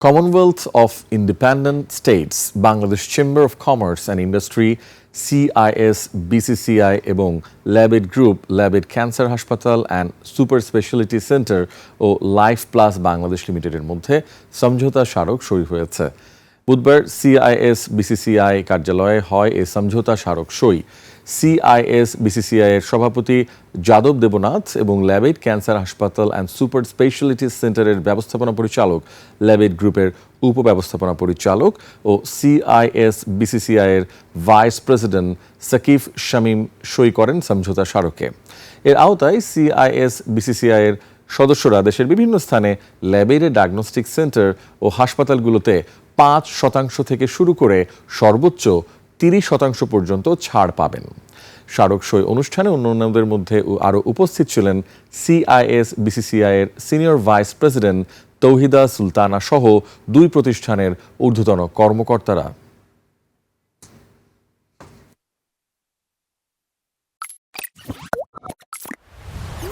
Commonwealth of Independent States, Bangladesh chamber of commerce and industry, CIS, BCCI এবং Labaid group, Labaid cancer হাসপাতাল and super speciality centre ও life plus Bangladesh লিমিটেডের মধ্যে সমঝোতা স্মারক সই হয়েছে। বুধবার সিআইএস বিসিসিআই কার্যালয়ে হয় এ সমঝোতা স্মারক সই। সিআইএস বিসিসিআই এর সভাপতি যাদব দেবনাথ এবং ল্যাবেড ক্যান্সার হাসপাতাল অ্যান্ড সুপার স্পেশালিটি সেন্টারের ব্যবস্থাপনা পরিচালক, ল্যাবেড গ্রুপের উপব্যবস্থাপনা পরিচালক ও সিআইএস বিসিসিআই এর ভাইস প্রেসিডেন্ট সাকিব শামীম সই করেন সমঝোতা স্মারকে। এর আওতায় সিআইএস বিসিসিআই এর সদস্যরা দেশের বিভিন্ন স্থানে ল্যাবের ডায়াগনস্টিক সেন্টার ও হাসপাতালগুলোতে ৫% থেকে শুরু করে সর্বোচ্চ ৩০% পর্যন্ত ছাড় পাবেন। স্মারক সই অনুষ্ঠানে অন্যান্যদের মধ্যে আরও উপস্থিত ছিলেন সিআইএস বিসিসিআই এর senior vice president Tauhida Sultana সহ ২ প্রতিষ্ঠানের ঊর্ধ্বতন কর্মকর্তারা।